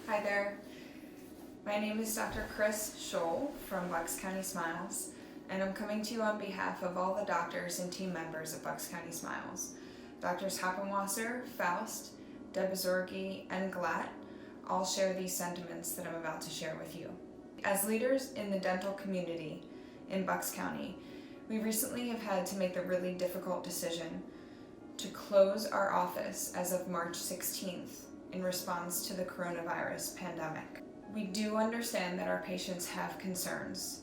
Hi there, my name is Dr. Kris Scholl from Bucks County Smiles, and I'm coming to you on behalf of all the doctors and team members of Bucks County Smiles. Doctors Hoppenwasser, Faust, Debizorgi, and Glatt all share these sentiments that I'm about to share with you. As leaders in the dental community in Bucks County, we recently have had to make the really difficult decision to close our office as of March 16th in response to the coronavirus pandemic. We do understand that our patients have concerns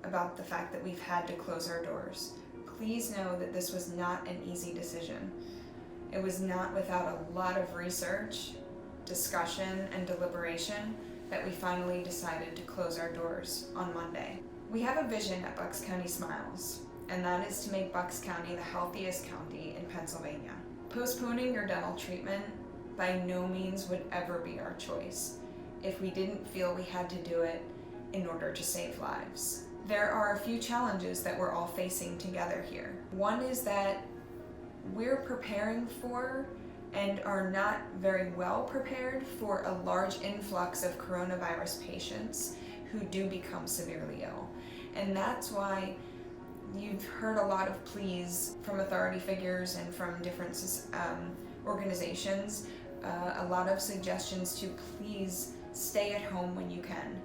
about the fact that we've had to close our doors. Please know that this was not an easy decision. It was not without a lot of research, discussion, and deliberation that we finally decided to close our doors on Monday. We have a vision at Bucks County Smiles, and that is to make Bucks County the healthiest county in Pennsylvania. Postponing your dental treatment by no means would ever be our choice if we didn't feel we had to do it in order to save lives. There are a few challenges that we're all facing together here. One is that we're preparing for and are not very well prepared for a large influx of coronavirus patients who do become severely ill. And that's why you've heard a lot of pleas from authority figures and from different organizations, a lot of suggestions to please stay at home when you can.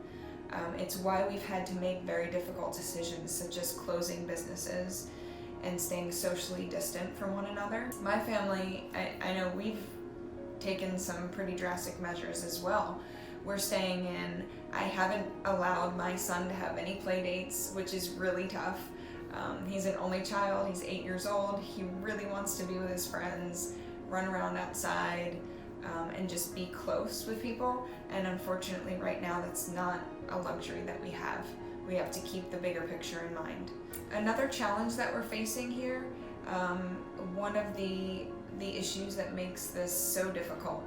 It's why we've had to make very difficult decisions, such as closing businesses and staying socially distant from one another. My family, I know we've taken some pretty drastic measures as well. We're staying in. I haven't allowed my son to have any play dates, which is really tough. He's an only child, he's 8 years old. He really wants to be with his friends, run around outside, and just be close with people. And unfortunately right now that's not a luxury that we have. We have to keep the bigger picture in mind. Another challenge that we're facing here, one of the issues that makes this so difficult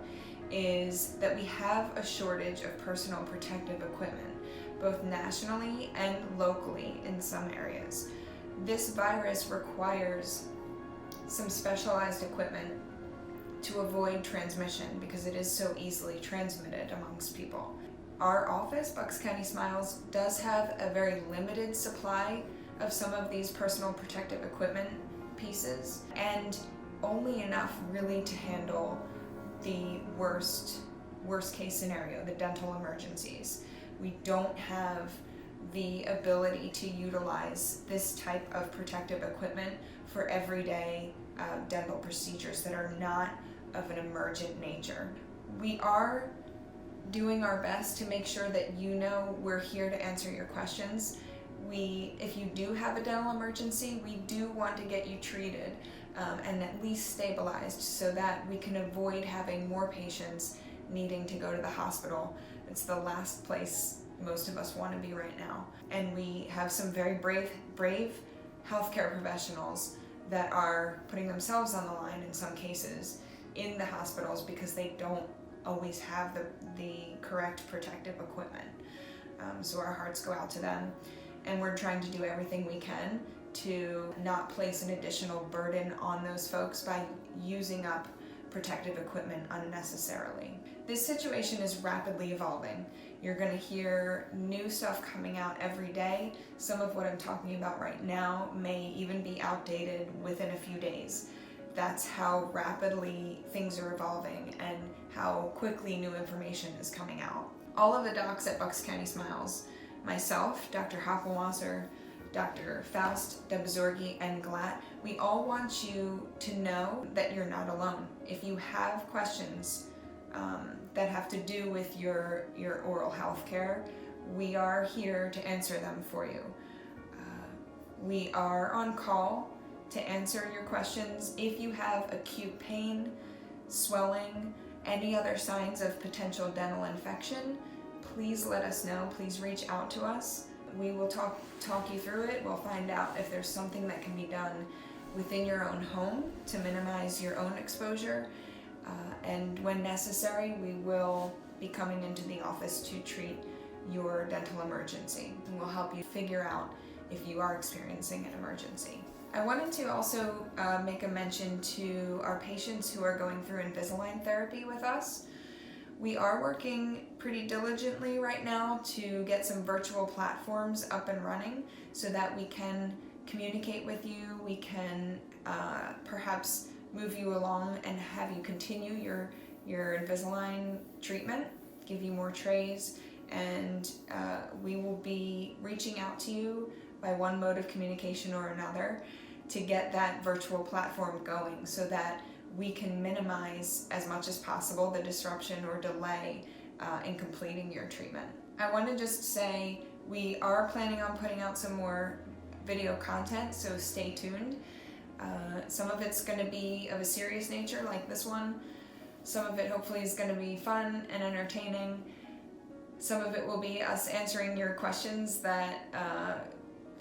is that we have a shortage of personal protective equipment, both nationally and locally in some areas. This virus requires some specialized equipment to avoid transmission because it is so easily transmitted amongst people. Our office, Bucks County Smiles, does have a very limited supply of some of these personal protective equipment pieces, and only enough really to handle the worst case scenario, the dental emergencies. We don't have the ability to utilize this type of protective equipment for everyday dental procedures that are not of an emergent nature. We are doing our best to make sure that you know we're here to answer your questions. If you do have a dental emergency, we do want to get you treated and at least stabilized so that we can avoid having more patients needing to go to the hospital. It's the last place most of us want to be right now. And we have some very brave healthcare professionals that are putting themselves on the line in some cases in the hospitals because they don't always have the correct protective equipment. So our hearts go out to them, and we're trying to do everything we can to not place an additional burden on those folks by using up protective equipment unnecessarily. This situation is rapidly evolving. You're going to hear new stuff coming out every day. Some of what I'm talking about right now may even be outdated within a few days. That's how rapidly things are evolving and how quickly new information is coming out. All of the docs at Bucks County Smiles, myself, Dr. Hoppenwasser, Dr. Faust, Debizorgi, and Glatt, we all want you to know that you're not alone. If you have questions that have to do with your oral health care, we are here to answer them for you. We are on call to answer your questions. If you have acute pain, swelling, any other signs of potential dental infection, please let us know. Please reach out to us. We will talk you through it. We'll find out if there's something that can be done within your own home to minimize your own exposure. And when necessary, we will be coming into the office to treat your dental emergency. And we'll help you figure out if you are experiencing an emergency. I wanted to also make a mention to our patients who are going through Invisalign therapy with us. We are working pretty diligently right now to get some virtual platforms up and running so that we can communicate with you. We can perhaps move you along and have you continue your Invisalign treatment, give you more trays, and we will be reaching out to you by one mode of communication or another to get that virtual platform going so that we can minimize as much as possible the disruption or delay in completing your treatment. I want to just say we are planning on putting out some more video content, so stay tuned. Some of it's going to be of a serious nature like this one. Some of it hopefully is going to be fun and entertaining. Some of it will be us answering your questions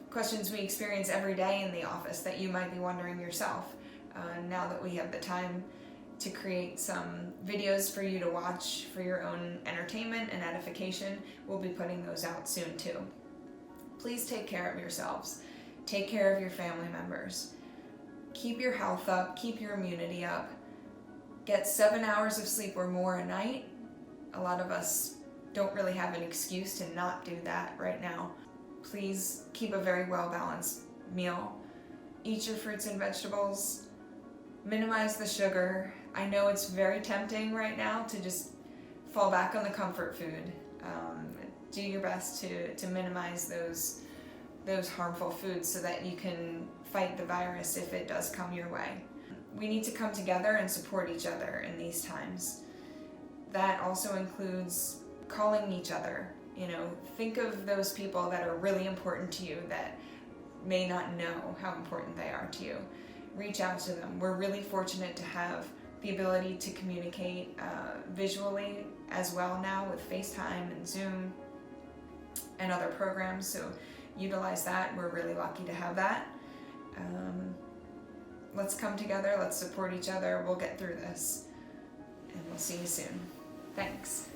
questions we experience every day in the office that you might be wondering yourself. Now that we have the time to create some videos for you to watch for your own entertainment and edification, we'll be putting those out soon too. Please take care of yourselves. Take care of your family members. Keep your health up, keep your immunity up. Get 7 hours of sleep or more a night. A lot of us don't really have an excuse to not do that right now. Please keep a very well-balanced meal. Eat your fruits and vegetables. Minimize the sugar. I know it's very tempting right now to just fall back on the comfort food. Do your best to minimize those harmful foods so that you can fight the virus if it does come your way. We need to come together and support each other in these times. That also includes calling each other. Think of those people that are really important to you that may not know how important they are to you. Reach out to them. We're really fortunate to have the ability to communicate visually as well now with FaceTime and Zoom and other programs, so utilize that. We're really lucky to have that. Let's come together, let's support each other, we'll get through this, and we'll see you soon. Thanks.